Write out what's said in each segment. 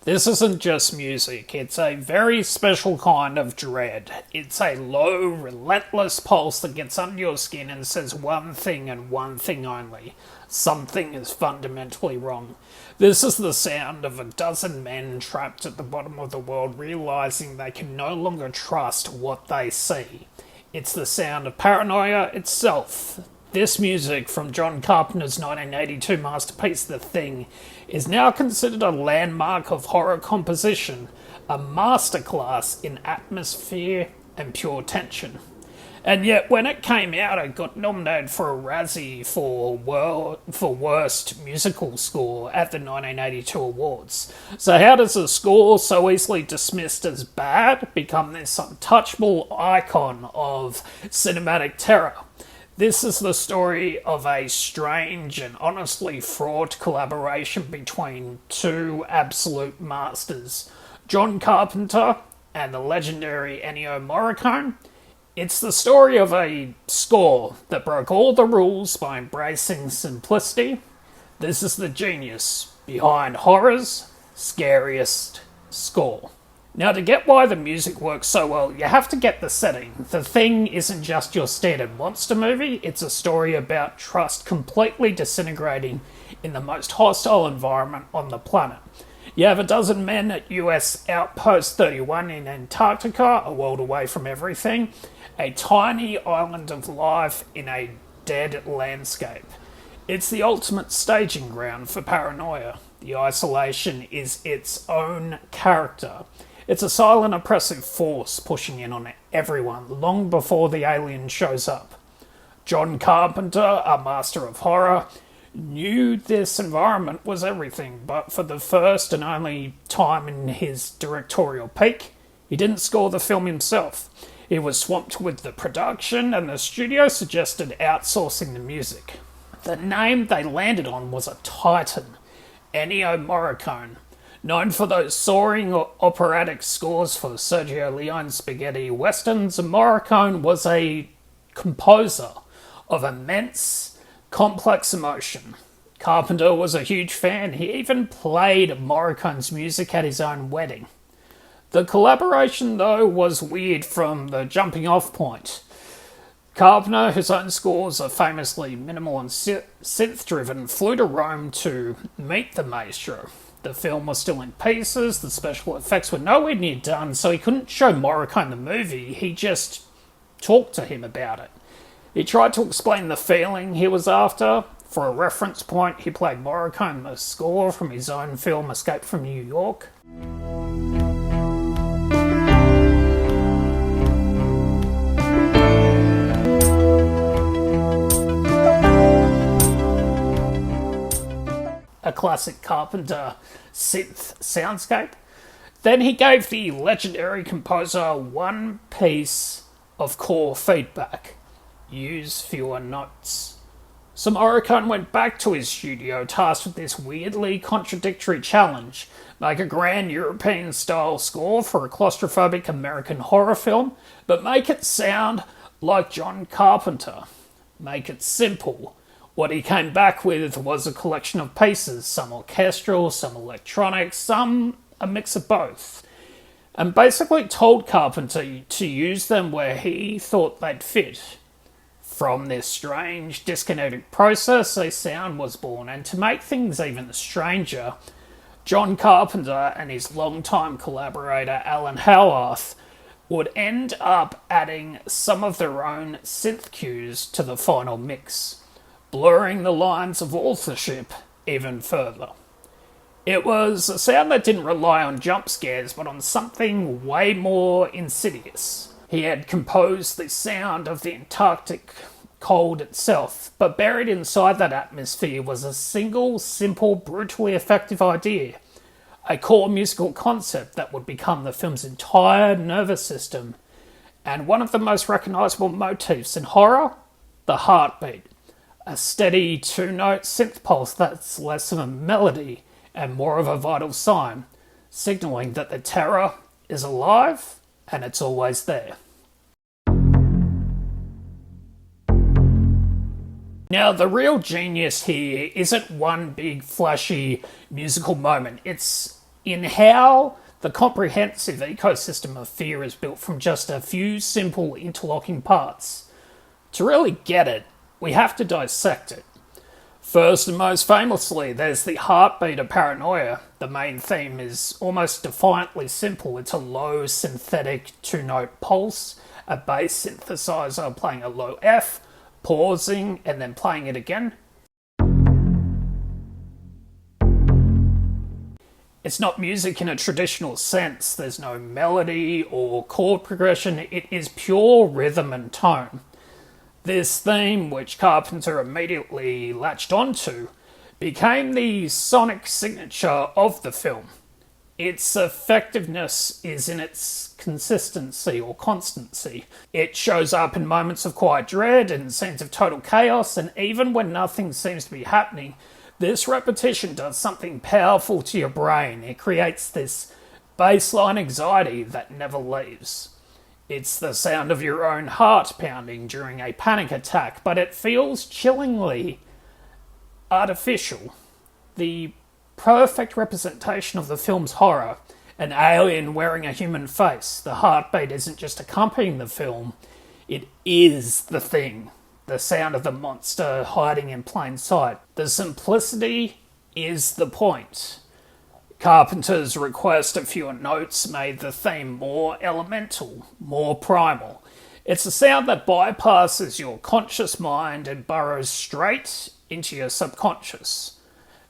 This isn't just music, it's a very special kind of dread. It's a low, relentless pulse that gets under your skin and says one thing and one thing only. Something is fundamentally wrong. This is the sound of a dozen men trapped at the bottom of the world realizing they can no longer trust what they see. It's the sound of paranoia itself. This music from John Carpenter's 1982 masterpiece The Thing is now considered a landmark of horror composition, a masterclass in atmosphere and pure tension. And yet, when it came out, it got nominated for a Razzie for Worst Musical Score at the 1982 Awards. So how does a score so easily dismissed as bad become this untouchable icon of cinematic terror? This is the story of a strange and honestly fraught collaboration between two absolute masters, John Carpenter and the legendary Ennio Morricone. It's the story of a score that broke all the rules by embracing simplicity. This is the genius behind horror's scariest score. Now, to get why the music works so well, you have to get the setting. The Thing isn't just your standard monster movie, it's a story about trust completely disintegrating in the most hostile environment on the planet. You have a dozen men at US Outpost 31 in Antarctica, a world away from everything, a tiny island of life in a dead landscape. It's the ultimate staging ground for paranoia. The isolation is its own character. It's a silent oppressive force pushing in on everyone long before the alien shows up. John Carpenter, a master of horror, knew this environment was everything, but for the first and only time in his directorial peak, he didn't score the film himself. He was swamped with the production, and the studio suggested outsourcing the music. The name they landed on was a titan, Ennio Morricone. Known for those soaring operatic scores for Sergio Leone's spaghetti westerns, Morricone was a composer of immense, complex emotion. Carpenter was a huge fan. He even played Morricone's music at his own wedding. The collaboration, though, was weird from the jumping-off point. Carpenter, whose own scores are famously minimal and synth-driven, flew to Rome to meet the maestro. The film was still in pieces, the special effects were nowhere near done, so he couldn't show Morricone the movie, he just talked to him about it. He tried to explain the feeling he was after. For a reference point, he played Morricone the score from his own film Escape from New York. A classic Carpenter synth soundscape. Then he gave the legendary composer one piece of core feedback: use fewer notes. So Morricone went back to his studio, tasked with this weirdly contradictory challenge: make a grand European-style score for a claustrophobic American horror film, but make it sound like John Carpenter. Make it simple. What he came back with was a collection of pieces, some orchestral, some electronic, some a mix of both, and basically told Carpenter to use them where he thought they'd fit. From this strange, disconnected process, a sound was born, and to make things even stranger, John Carpenter and his longtime collaborator Alan Howarth would end up adding some of their own synth cues to the final mix, blurring the lines of authorship even further. It was a sound that didn't rely on jump scares, but on something way more insidious. He had composed the sound of the Antarctic cold itself, but buried inside that atmosphere was a single, simple, brutally effective idea. A core musical concept that would become the film's entire nervous system, and one of the most recognisable motifs in horror, the heartbeat. A steady two-note synth pulse that's less of a melody and more of a vital sign, signalling that the terror is alive and it's always there. Now, the real genius here isn't one big flashy musical moment. It's in how the comprehensive ecosystem of fear is built from just a few simple interlocking parts. To really get it, we have to dissect it. First and most famously, there's the heartbeat of paranoia. The main theme is almost defiantly simple. It's a low synthetic two-note pulse, a bass synthesizer playing a low F, pausing and then playing it again. It's not music in a traditional sense. There's no melody or chord progression. It is pure rhythm and tone. This theme, which Carpenter immediately latched onto, became the sonic signature of the film. Its effectiveness is in its consistency or constancy. It shows up in moments of quiet dread and scenes of total chaos, and even when nothing seems to be happening, this repetition does something powerful to your brain. It creates this baseline anxiety that never leaves. It's the sound of your own heart pounding during a panic attack, but it feels chillingly artificial. The perfect representation of the film's horror, an alien wearing a human face. The heartbeat isn't just accompanying the film, it is the thing. The sound of the monster hiding in plain sight. The simplicity is the point. Carpenter's request of fewer notes made the theme more elemental, more primal. It's a sound that bypasses your conscious mind and burrows straight into your subconscious,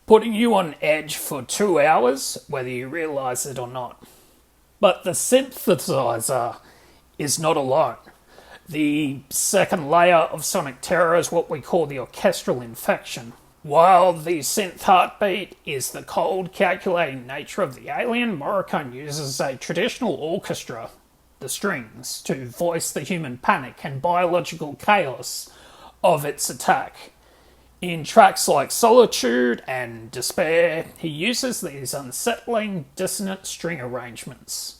putting you on edge for 2 hours, whether you realise it or not. But the synthesizer is not alone. The second layer of sonic terror is what we call the orchestral infection. While the synth heartbeat is the cold, calculating nature of the alien, Morricone uses a traditional orchestra, the strings, to voice the human panic and biological chaos of its attack. In tracks like Solitude and Despair, he uses these unsettling, dissonant string arrangements.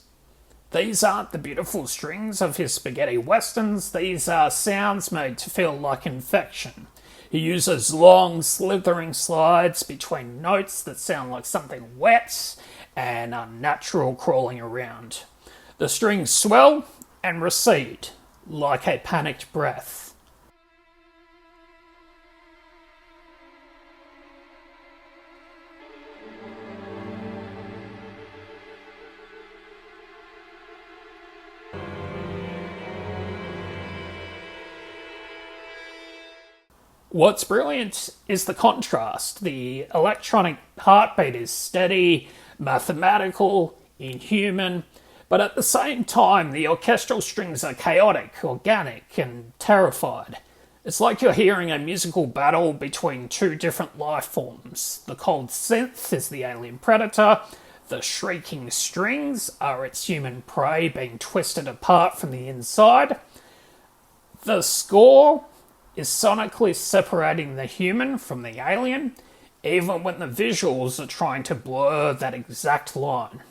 These aren't the beautiful strings of his spaghetti westerns, these are sounds made to feel like infection. He uses long, slithering slides between notes that sound like something wet and unnatural crawling around. The strings swell and recede like a panicked breath. What's brilliant is the contrast. The electronic heartbeat is steady, mathematical, inhuman, but at the same time the orchestral strings are chaotic, organic, and terrified. It's like you're hearing a musical battle between two different life forms. The cold synth is the alien predator, the shrieking strings are its human prey being twisted apart from the inside. The score is sonically separating the human from the alien, even when the visuals are trying to blur that exact line.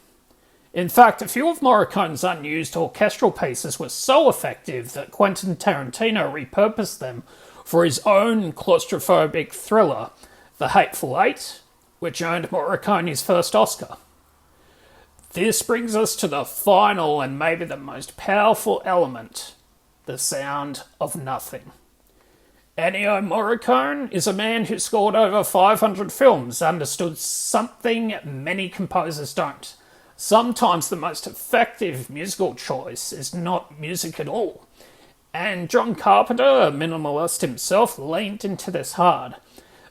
In fact, a few of Morricone's unused orchestral pieces were so effective that Quentin Tarantino repurposed them for his own claustrophobic thriller, The Hateful Eight, which earned Morricone his first Oscar. This brings us to the final and maybe the most powerful element, the sound of nothing. Ennio Morricone is a man who scored over 500 films, understood something many composers don't. Sometimes the most effective musical choice is not music at all. And John Carpenter, a minimalist himself, leaned into this hard.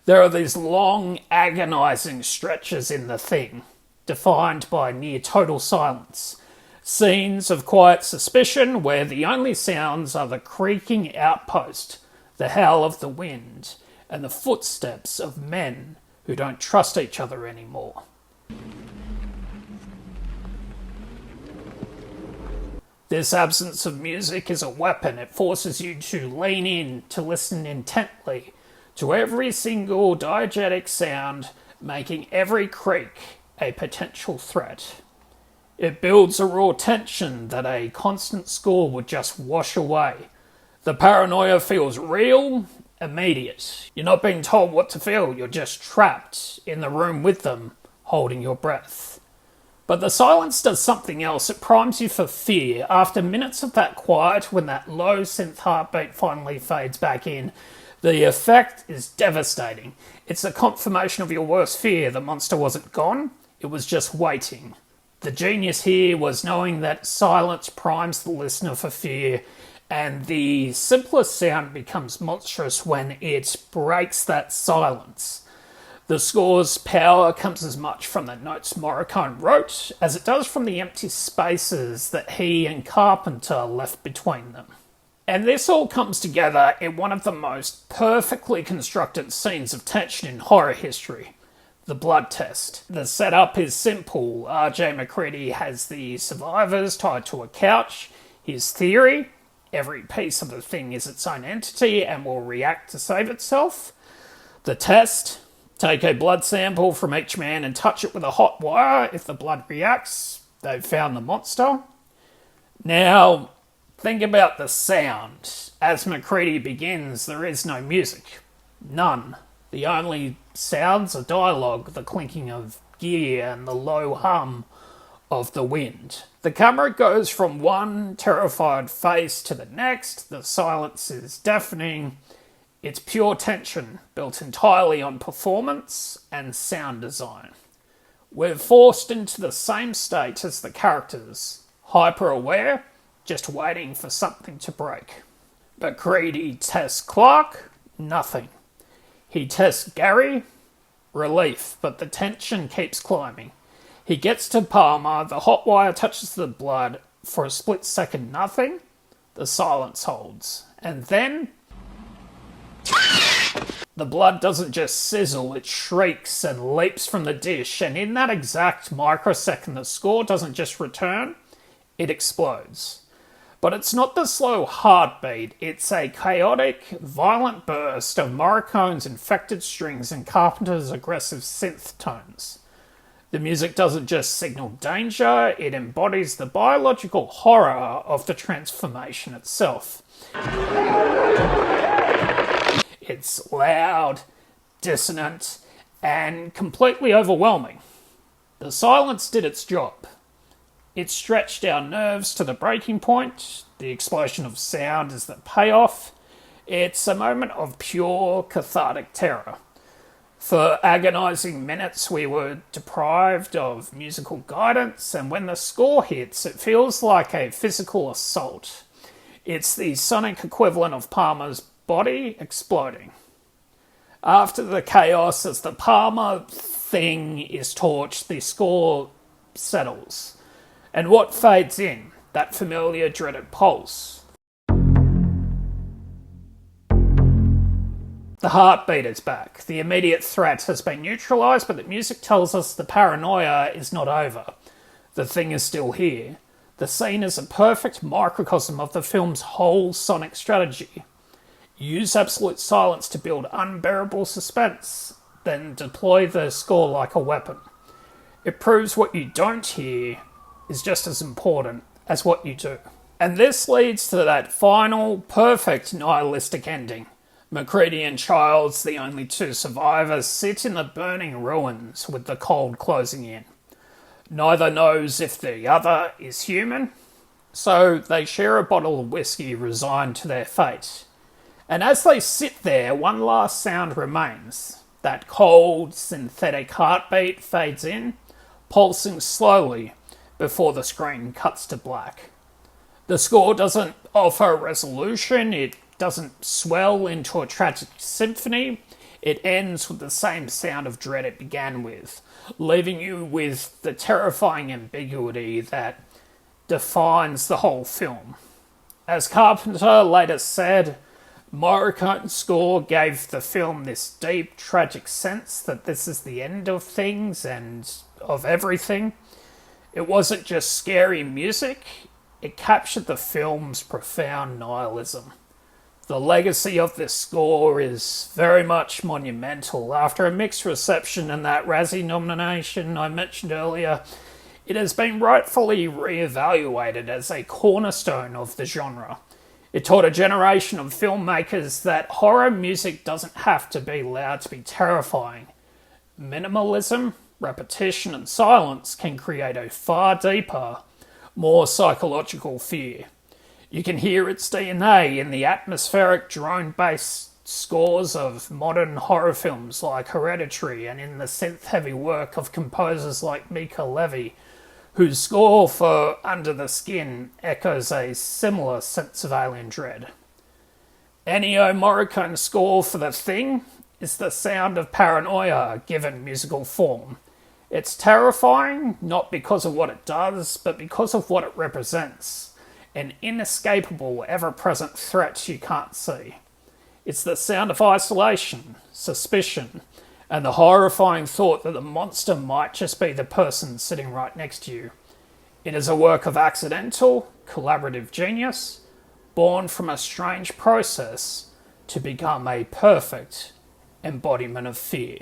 There are these long, agonising stretches in The Thing, defined by near total silence. Scenes of quiet suspicion where the only sounds are the creaking outpost, the howl of the wind, and the footsteps of men who don't trust each other anymore. This absence of music is a weapon. It forces you to lean in, to listen intently to every single diegetic sound, making every creak a potential threat. It builds a raw tension that a constant score would just wash away. The paranoia feels real, immediate. You're not being told what to feel, you're just trapped in the room with them, holding your breath. But the silence does something else. It primes you for fear. After minutes of that quiet, when that low synth heartbeat finally fades back in, the effect is devastating. It's a confirmation of your worst fear. The monster wasn't gone, it was just waiting. The genius here was knowing that silence primes the listener for fear, and the simplest sound becomes monstrous when it breaks that silence. The score's power comes as much from the notes Morricone wrote as it does from the empty spaces that he and Carpenter left between them. And this all comes together in one of the most perfectly constructed scenes of tension in horror history, the blood test. The setup is simple. R.J. MacReady has the survivors tied to a couch. His theory: every piece of the thing is its own entity and will react to save itself. The test: take a blood sample from each man and touch it with a hot wire. If the blood reacts, they've found the monster. Now, think about the sound. As MacReady begins, there is no music. None. The only sounds are dialogue, the clinking of gear and the low hum of the wind. The camera goes from one terrified face to the next. The silence is deafening. It's pure tension, built entirely on performance and sound design. We're forced into the same state as the characters, hyper-aware, just waiting for something to break. MacReady tests Clark, nothing. He tests Gary, relief, but the tension keeps climbing. He gets to Palmer, the hot wire touches the blood, for a split second nothing, the silence holds. And then the blood doesn't just sizzle, it shrieks and leaps from the dish, and in that exact microsecond the score doesn't just return, it explodes. But it's not the slow heartbeat, it's a chaotic, violent burst of Morricone's infected strings and Carpenter's aggressive synth tones. The music doesn't just signal danger, it embodies the biological horror of the transformation itself. It's loud, dissonant, and completely overwhelming. The silence did its job. It stretched our nerves to the breaking point. The explosion of sound is the payoff. It's a moment of pure cathartic terror. For agonising minutes we were deprived of musical guidance, and when the score hits it feels like a physical assault. It's the sonic equivalent of Palmer's body exploding. After the chaos, as the Palmer thing is torched, the score settles. And what fades in? That familiar, dreaded pulse. The heartbeat is back. The immediate threat has been neutralised, but the music tells us the paranoia is not over. The thing is still here. The scene is a perfect microcosm of the film's whole sonic strategy. Use absolute silence to build unbearable suspense, then deploy the score like a weapon. It proves what you don't hear is just as important as what you do. And this leads to that final, perfect nihilistic ending. MacReady and Childs, the only two survivors, sit in the burning ruins with the cold closing in. Neither knows if the other is human, so they share a bottle of whiskey resigned to their fate. And as they sit there, one last sound remains. That cold, synthetic heartbeat fades in, pulsing slowly before the screen cuts to black. The score doesn't offer resolution, it doesn't swell into a tragic symphony. It ends with the same sound of dread it began with, leaving you with the terrifying ambiguity that defines the whole film. As Carpenter later said, Morricone's score gave the film this deep, tragic sense that this is the end of things and of everything. It wasn't just scary music, it captured the film's profound nihilism. The legacy of this score is very much monumental. After a mixed reception and that Razzie nomination I mentioned earlier, it has been rightfully re-evaluated as a cornerstone of the genre. It taught a generation of filmmakers that horror music doesn't have to be loud to be terrifying. Minimalism repetition, and silence can create a far deeper, more psychological fear. You can hear its DNA in the atmospheric drone-based scores of modern horror films like Hereditary, and in the synth-heavy work of composers like Mika Levy, whose score for Under the Skin echoes a similar sense of alien dread. Ennio Morricone's score for The Thing is the sound of paranoia given musical form. It's terrifying, not because of what it does, but because of what it represents. An inescapable, ever-present threat you can't see. It's the sound of isolation, suspicion, and the horrifying thought that the monster might just be the person sitting right next to you. It is a work of accidental, collaborative genius, born from a strange process to become a perfect embodiment of fear.